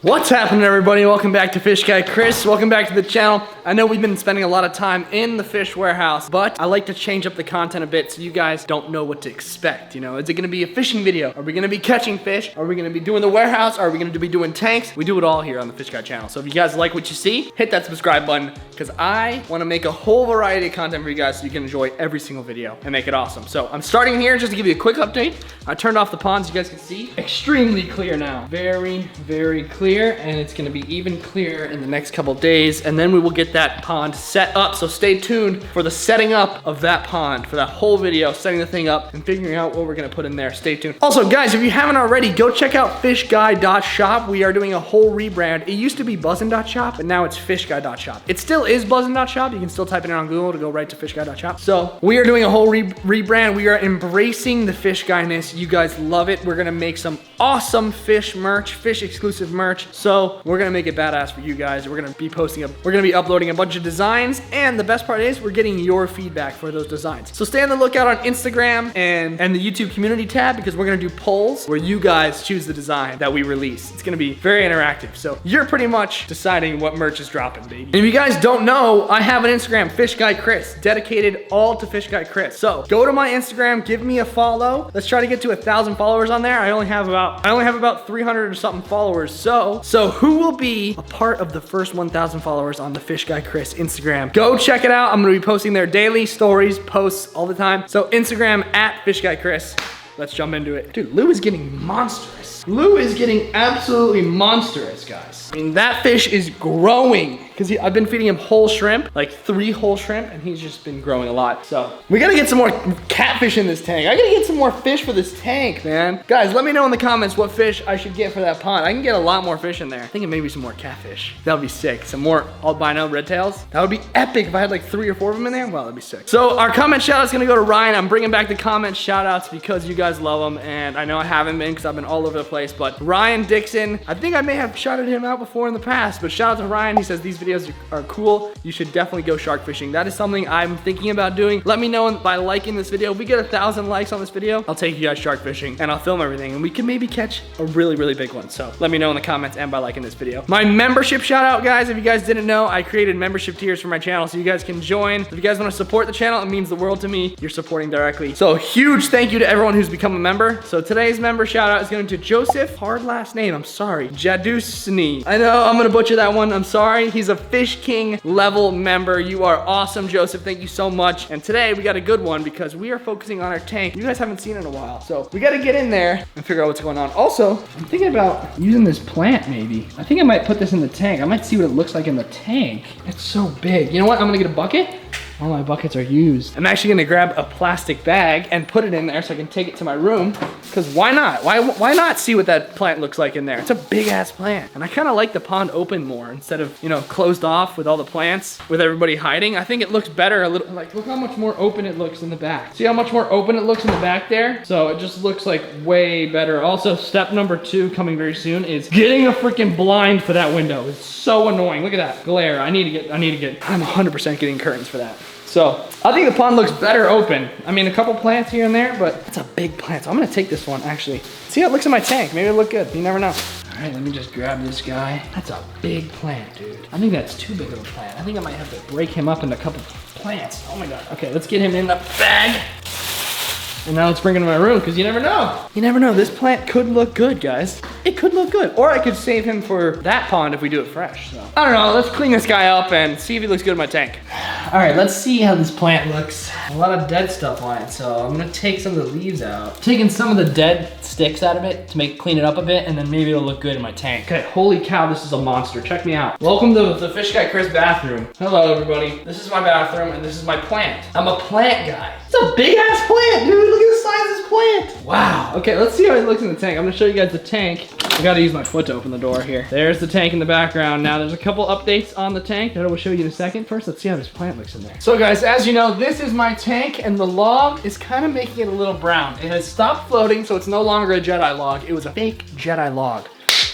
What's happening, everybody? Welcome back to Fish Guy Chris. Welcome back to the channel. I know we've been spending a lot of time in the fish warehouse, but I like to change up the content a bit so you guys don't know what to expect. You know, is it gonna be a fishing video? Are we gonna be catching fish? Are we gonna be doing the warehouse? Are we gonna be doing tanks? We do it all here on the Fish Guy channel. So if you guys like what you see, hit that subscribe button because I wanna make a whole variety of content for you guys so you can enjoy every single video and make it awesome. So I'm starting here just to give you a quick update. I turned off the ponds, you guys can see. Extremely clear now. Very, very clear, and it's gonna be even clearer in the next couple days, and then we will get that pond set up. So stay tuned for the setting up of that pond, for that whole video, setting the thing up and figuring out what we're gonna put in there. Stay tuned. Also, guys, if you haven't already, go check out fishguy.shop. We are doing a whole rebrand. It used to be buzzin.shop, but now it's fishguy.shop. It still is buzzin.shop. You can still type it in on Google to go right to fishguy.shop. So we are doing a whole rebrand. We are embracing the fish guyness. You guys love it. We're gonna make some awesome fish merch, fish exclusive merch. So we're gonna make it badass for you guys. We're gonna be uploading a bunch of designs, and the best part is we're getting your feedback for those designs. So stay on the lookout on Instagram and the YouTube community tab, because we're gonna do polls where you guys choose the design that we release. It's gonna be very interactive. So you're pretty much deciding what merch is dropping, baby. And if you guys don't know, I have an Instagram, Fish Guy Chris, dedicated all to Fish Guy Chris. So go to my Instagram, give me a follow. Let's try to get to 1,000 followers on there. I only have about 300 or something followers. So who will be a part of the first 1,000 followers on the Fish Guy Chris Instagram? Go check it out. I'm gonna be posting their daily stories, posts all the time. So Instagram at Fish Guy Chris. Let's jump into it. Dude, Lou is getting monstrous. Lou is getting absolutely monstrous, guys. I mean, that fish is growing because I've been feeding him whole shrimp, like 3 whole shrimp, and he's just been growing a lot. So we gotta get some more catfish in this tank. I gotta get some more fish for this tank, man. Guys, let me know in the comments what fish I should get for that pond. I can get a lot more fish in there. I think it may be some more catfish. That would be sick. Some more albino red tails. That would be epic if I had like 3 or 4 of them in there. Well, that'd be sick. So our comment shout out's gonna go to Ryan. I'm bringing back the comment shout outs because you guys love them, and I know I haven't been because I've been all over the place, but Ryan Dixon, I think I may have shouted him out before in the past, but shout out to Ryan. He says these videos are cool. You should definitely go shark fishing. That is something I'm thinking about doing. Let me know by liking this video. If we get 1,000 likes on this video, I'll take you guys shark fishing and I'll film everything, and we can maybe catch a really, really big one. So let me know in the comments and by liking this video. My membership shout out, guys. If you guys didn't know, I created membership tiers for my channel so you guys can join. If you guys want to support the channel, it means the world to me. You're supporting directly. So huge thank you to everyone who's become a member. So today's member shout out is going to Joseph, hard last name, I'm sorry, Jadusni. I know I'm gonna butcher that one, I'm sorry. He's a Fish King level member. You are awesome, Joseph. Thank you so much. And today we got a good one because we are focusing on our tank. You guys haven't seen it in a while, so we got to get in there and figure out what's going on. Also, I'm thinking about using this plant maybe. I think I might put this in the tank. I might see what it looks like in the tank. It's so big. You know what? I'm gonna get a bucket. All my buckets are used. I'm actually gonna grab a plastic bag and put it in there so I can take it to my room, because why not? Why not see what that plant looks like in there? It's a big ass plant. And I kind of like the pond open more instead of, you know, closed off with all the plants, with everybody hiding. I think it looks better a little, like look how much more open it looks in the back. See how much more open it looks in the back there? So it just looks like way better. Also, step number 2 coming very soon is getting a freaking blind for that window. It's so annoying. Look at that glare. I'm 100% getting curtains for that. So I think the pond looks better open. I mean, a couple plants here and there, but it's a big plant. So I'm gonna take this one actually. See how it looks in my tank. Maybe it'll look good. You never know. All right, let me just grab this guy. That's a big plant, dude. I think that's too big of a plant. I think I might have to break him up into a couple plants. Oh my God. Okay, let's get him in the bag. And now let's bring it to my room, because you never know. You never know, this plant could look good, guys. It could look good. Or I could save him for that pond if we do it fresh, so. I don't know, let's clean this guy up and see if he looks good in my tank. All right, let's see how this plant looks. A lot of dead stuff on it, so I'm gonna take some of the leaves out. Taking some of the dead sticks out of it to clean it up a bit, and then maybe it'll look good in my tank. Okay, holy cow, this is a monster. Check me out. Welcome to the Fish Guy Chris bathroom. Hello, everybody. This is my bathroom, and this is my plant. I'm a plant guy. It's a big ass plant, dude. Look at the size of this plant. Wow. Okay, let's see how it looks in the tank. I'm gonna show you guys the tank. I gotta use my foot to open the door here. There's the tank in the background. Now there's a couple updates on the tank that I will show you in a second. First, let's see how this plant looks in there. So guys, as you know, this is my tank, and the log is kind of making it a little brown. It has stopped floating, so it's no longer a Jedi log. It was a fake Jedi log.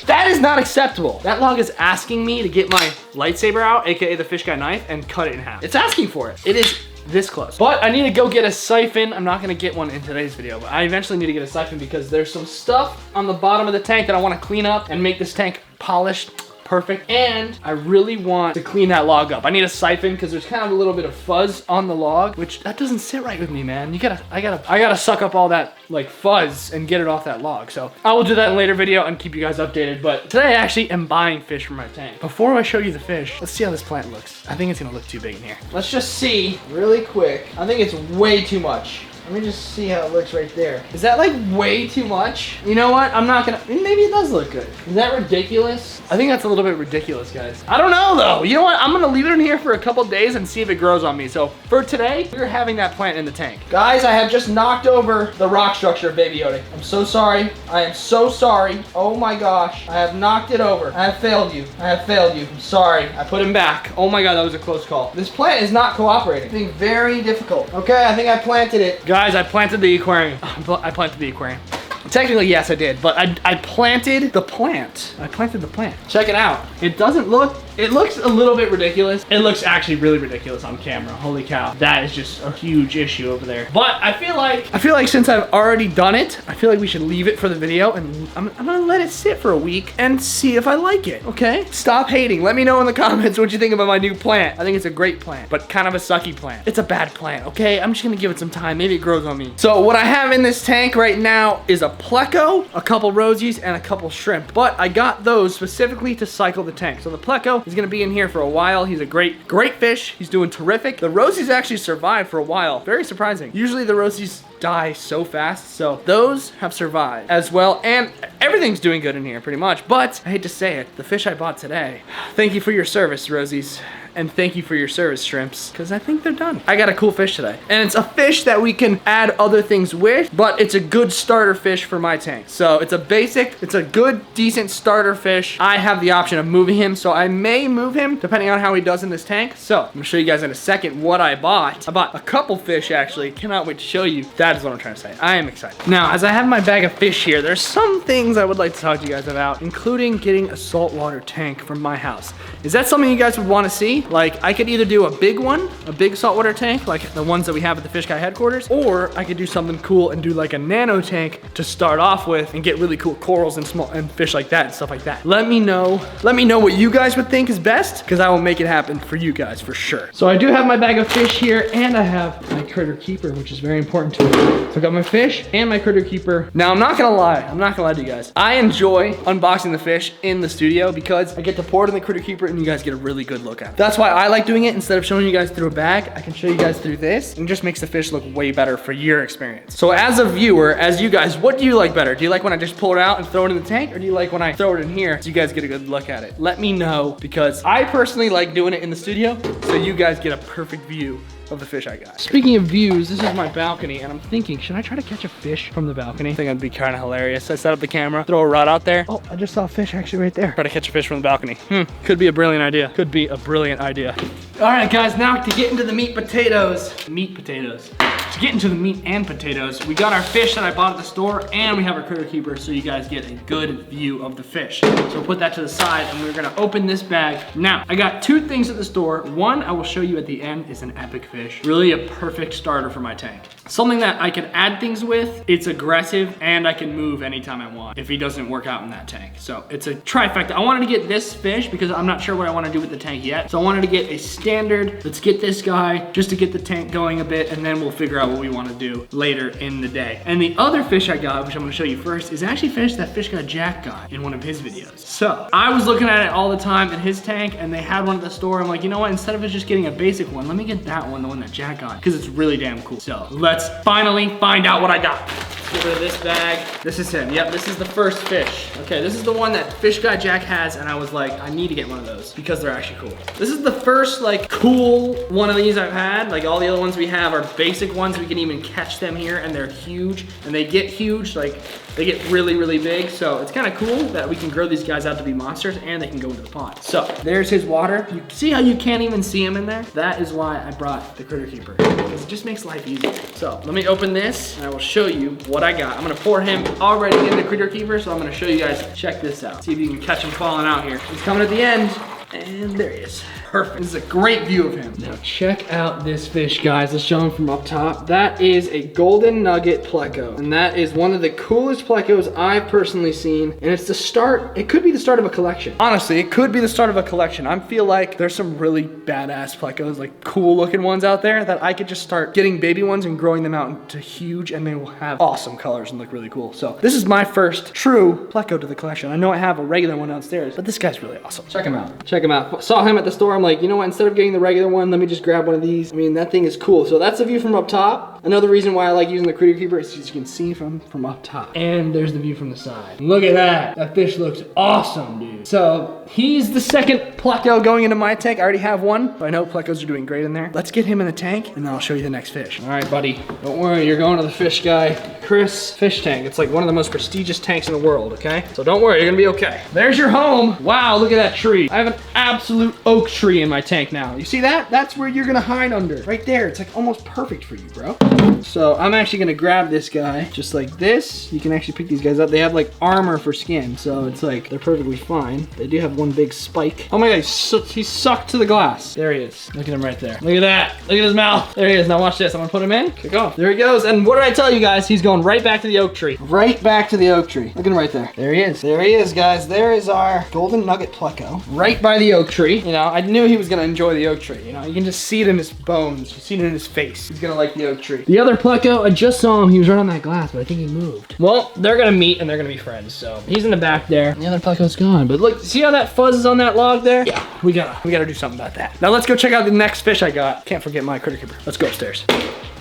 That is not acceptable. That log is asking me to get my lightsaber out, AKA the Fish Guy knife, and cut it in half. It's asking for it. It is this close. But I need to go get a siphon. I'm not gonna get one in today's video, but I eventually need to get a siphon because there's some stuff on the bottom of the tank that I wanna clean up and make this tank polished. Perfect. And I really want to clean that log up. I need a siphon because there's kind of a little bit of fuzz on the log, which that doesn't sit right with me, man. I gotta suck up all that like fuzz and get it off that log. So I will do that in a later video and keep you guys updated. But today I actually am buying fish for my tank. Before I show you the fish, let's see how this plant looks. I think it's gonna look too big in here. Let's just see really quick. I think it's way too much. Let me just see how it looks right there. Is that like way too much? You know what? I'm not gonna, maybe it does look good. Is that ridiculous? I think that's a little bit ridiculous, guys. I don't know though. You know what? I'm gonna leave it in here for a couple days and see if it grows on me. So for today, we're having that plant in the tank. Guys, I have just knocked over the rock structure of Baby Yoda. I'm so sorry. I am so sorry. Oh my gosh. I have knocked it over. I have failed you. I have failed you. I'm sorry. I put him back. Oh my God, that was a close call. This plant is not cooperating. It's being very difficult. Okay, I think I planted it. Guys, I planted the aquarium. I planted the aquarium. Technically, yes, I did, but I planted the plant. I planted the plant. Check it out. It doesn't look, it looks a little bit ridiculous. It looks actually really ridiculous on camera. Holy cow. That is just a huge issue over there. But I feel like since I've already done it, I feel like we should leave it for the video and I'm gonna let it sit for a week and see if I like it, okay? Stop hating. Let me know in the comments what you think about my new plant. I think it's a great plant, but kind of a sucky plant. It's a bad plant, okay? I'm just gonna give it some time. Maybe it grows on me. So what I have in this tank right now is a Pleco, a couple rosies, and a couple shrimp. But I got those specifically to cycle the tank. So the Pleco is gonna be in here for a while. He's a great fish. He's doing terrific. The rosies actually survived for a while. Very surprising. Usually the rosies die so fast. So those have survived as well. And everything's doing good in here pretty much. But I hate to say it, the fish I bought today, thank you for your service, rosies. And thank you for your service, shrimps, because I think they're done. I got a cool fish today. And it's a fish that we can add other things with, but it's a good starter fish for my tank. So it's a good, decent starter fish. I have the option of moving him, so I may move him depending on how he does in this tank. So I'm gonna show you guys in a second what I bought. I bought a couple fish, actually. Cannot wait to show you. That is what I'm trying to say. I am excited. Now, as I have my bag of fish here, there's some things I would like to talk to you guys about, including getting a saltwater tank from my house. Is that something you guys would want to see? Like, I could either do a big one, a big saltwater tank, like the ones that we have at the Fish Guy headquarters, or I could do something cool and do like a nano tank to start off with and get really cool corals and small and fish like that and stuff like that. Let me know what you guys would think is best, because I will make it happen for you guys for sure. So I do have my bag of fish here, and I have my critter keeper, which is very important to me. So I got my fish and my critter keeper. Now I'm not gonna lie to you guys. I enjoy unboxing the fish in the studio because I get to pour it in the critter keeper and you guys get a really good look at it. That's why I like doing it. Instead of showing you guys through a bag, I can show you guys through this, and it just makes the fish look way better for your experience. So as a viewer, as you guys, what do you like better? Do you like when I just pull it out and throw it in the tank, or do you like when I throw it in here so you guys get a good look at it? Let me know, because I personally like doing it in the studio so you guys get a perfect view of the fish I got. Speaking of views, this is my balcony, and I'm thinking, should I try to catch a fish from the balcony? I think that'd be kind of hilarious. I set up the camera, throw a rod out there. Oh, I just saw a fish actually right there. Try to catch a fish from the balcony. Could be a brilliant idea. Could be a brilliant idea. All right, guys, now to get into the meat potatoes. To get into the meat and potatoes, we got our fish that I bought at the store, and we have our critter keeper so you guys get a good view of the fish. So we'll put that to the side, and we're gonna open this bag. Now, I got two things at the store. One, I will show you at the end, is an epic fish. Really a perfect starter for my tank. Something that I can add things with, it's aggressive, and I can move anytime I want if he doesn't work out in that tank. So it's a trifecta. I wanted to get this fish because I'm not sure what I want to do with the tank yet. So I wanted to get a standard. Let's get this guy just to get the tank going a bit, and then we'll figure out what we want to do later in the day. And the other fish I got, which I'm going to show you first, is actually fish that Fish Guy Jack got in one of his videos. So I was looking at it all the time in his tank, and they had one at the store. I'm like, you know what? Instead of just getting a basic one, let me get that one, the one that Jack got, because it's really damn cool. So let's finally find out what I got. Get rid of this bag. This is him. Yep, this is the first fish. Okay, this is the one that Fish Guy Jack has, and I was like, I need to get one of those because they're actually cool. This is the first like cool one of these I've had. Like all the other ones we have are basic ones. We can even catch them here, and they're huge, and they get huge. Like they get really, really big. So it's kind of cool that we can grow these guys out to be monsters, and they can go into the pond. So there's his water. You see how you can't even see him in there? That is why I brought the critter keeper, because it just makes life easier. So let me open this, and I will show you what I got. I'm gonna pour him already in the critter keeper, so I'm gonna show you guys. Check this out. See if you can catch him falling out here. He's coming at the end. And there he is. Perfect. This is a great view of him. Now check out this fish, guys. Let's show him from up top. That is a golden nugget pleco. And that is one of the coolest plecos I've personally seen. And it's the start, it could be the start of a collection. Honestly, it could be the start of a collection. I feel like there's some really badass plecos, like cool looking ones out there that I could just start getting baby ones and growing them out into huge, and they will have awesome colors and look really cool. So this is my first true pleco to the collection. I know I have a regular one downstairs, but this guy's really awesome. Check him out. Check him out. Saw him at the store. I'm like, you know what? Instead of getting the regular one, let me just grab one of these. I mean, that thing is cool. So that's the view from up top. Another reason why I like using the critter keeper is you can see from up top. And there's the view from the side. Look at that. That fish looks awesome, dude. So he's the second pleco going into my tank. I already have one, but I know plecos are doing great in there. Let's get him in the tank, and then I'll show you the next fish. All right, buddy. Don't worry, you're going to the fish guy, Chris fish tank. It's like one of the most prestigious tanks in the world, okay? So don't worry, you're gonna be okay. There's your home. Wow, look at that tree. I have an absolute oak tree in my tank now. You see that? That's where you're gonna hide under. Right there. It's like almost perfect for you, bro. So I'm actually gonna grab this guy just like this. You can actually pick these guys up. They have like armor for skin, so it's like they're perfectly fine. They do have one big spike. Oh my god, he's sucked to the glass. There he is. Look at him right there. Look at that. Look at his mouth. There he is. Now watch this. I'm gonna put him in. Kick off. There he goes. And what did I tell you guys? He's going right back to the oak tree. Right back to the oak tree. Look at him right there. There he is. There he is, guys. There is our golden nugget pleco. Right by the oak tree. You know, I knew he was gonna enjoy the oak tree. You know, you can just see it in his bones. You see it in his face. He's gonna like the oak tree. The other pleco, I just saw him. He was right on that glass, but I think he moved. Well, they're gonna meet and they're gonna be friends. So he's in the back there. The other pleco's gone. But look, see how that fuzz is on that log there? Yeah, we gotta do something about that. Now let's go check out the next fish I got. Can't forget my critter keeper. Let's go upstairs.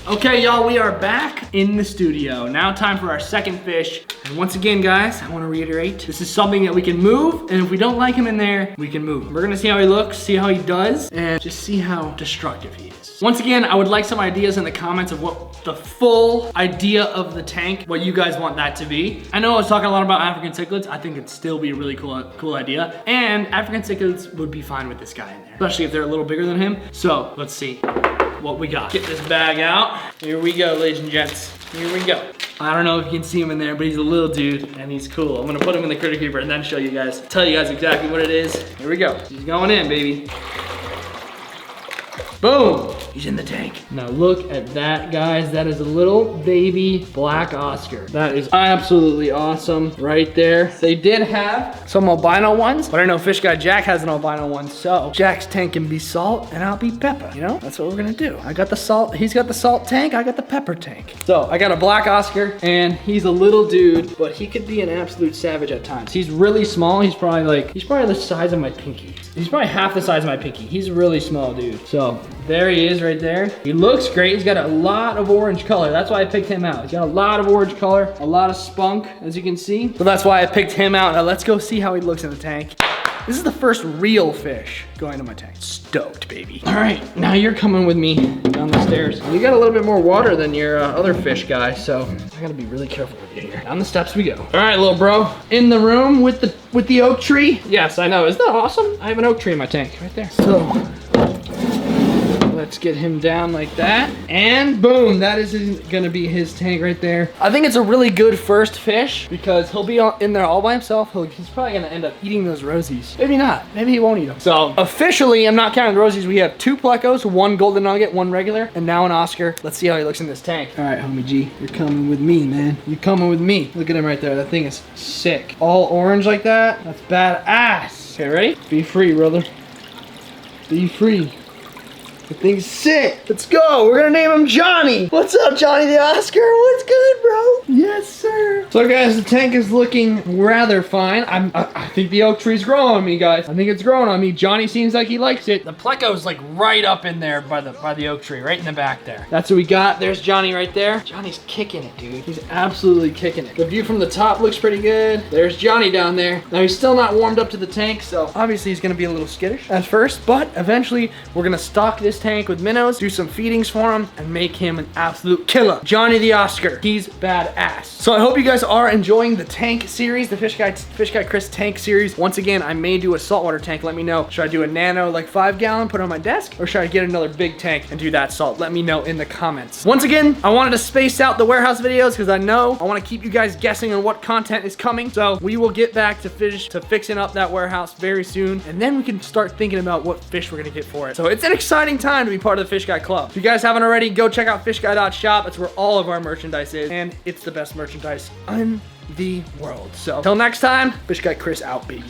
Okay, y'all, we are back in the studio. Now time for our second fish. And once again, guys, I wanna reiterate, this is something that we can move, and if we don't like him in there, we can move. We're gonna see how he looks, see how he does, and just see how destructive he is. Once again, I would like some ideas in the comments of what the full idea of the tank, what you guys want that to be. I know I was talking a lot about African cichlids. I think it'd still be a really cool idea. And African cichlids would be fine with this guy in there, especially if they're a little bigger than him. So let's see what we got. Get this bag out. Here we go, ladies and gents. Here we go. I don't know if you can see him in there, but he's a little dude and he's cool. I'm gonna put him in the critter keeper and then show you guys, tell you guys exactly what it is. Here we go. He's going in, baby. Boom! He's in the tank. Now look at that, guys. That is a little baby black Oscar. That is absolutely awesome right there. They did have some albino ones, but I know Fish Guy Jack has an albino one, so Jack's tank can be salt and I'll be pepper, you know? That's what we're gonna do. I got the salt, he's got the salt tank, I got the pepper tank. So I got a black Oscar and he's a little dude, but he could be an absolute savage at times. He's really small. He's probably the size of my pinky. He's probably half the size of my pinky. He's a really small dude. So there he is right there. He looks great. He's got a lot of orange color. That's why I picked him out. He's got a lot of orange color, a lot of spunk, as you can see. So that's why I picked him out. Now let's go see how he looks in the tank. This is the first real fish going to my tank. Stoked, baby. All right, now you're coming with me down the stairs. You got a little bit more water than your other fish guy, so I gotta be really careful with you here. Down the steps we go. All right, little bro. In the room with the oak tree. Yes, I know. Isn't that awesome? I have an oak tree in my tank right there. So let's get him down like that. And boom, that is gonna be his tank right there. I think it's a really good first fish because he'll be in there all by himself. He's probably gonna end up eating those rosies. Maybe not, maybe he won't eat them. So officially, I'm not counting the rosies. We have 2 plecos, 1 golden nugget, 1 regular, and now an Oscar. Let's see how he looks in this tank. All right, homie G, you're coming with me, man. You're coming with me. Look at him right there. That thing is sick. All orange like that. That's badass. Okay, ready? Be free, brother. Be free. The thing's sick. Let's go. We're gonna name him Johnny. What's up, Johnny the Oscar? What's good, bro? Yes, sir. So, guys, the tank is looking rather fine. I think the oak tree's growing on me, guys. I think it's growing on me. Johnny seems like he likes it. The pleco's like right up in there by the oak tree, right in the back there. That's what we got. There's Johnny right there. Johnny's kicking it, dude. He's absolutely kicking it. The view from the top looks pretty good. There's Johnny down there. Now, he's still not warmed up to the tank, so obviously he's gonna be a little skittish at first, but eventually we're gonna stock this his tank with minnows, do some feedings for him, and make him an absolute killer. Johnny the Oscar, he's badass. So I hope you guys are enjoying the tank series, the Fish Guy Chris tank series. Once again, I may do a saltwater tank. Let me know. Should I do a nano, like 5 gallon, put it on my desk, or should I get another big tank and do that salt? Let me know in the comments. Once again, I wanted to space out the warehouse videos because I know I want to keep you guys guessing on what content is coming. So we will get back to fixing up that warehouse very soon, and then we can start thinking about what fish we're gonna get for it. So it's an exciting time to be part of the Fish Guy Club. If you guys haven't already, go check out fishguy.shop. That's where all of our merchandise is, and it's the best merchandise in the world. So till next time, Fish Guy Chris out, baby.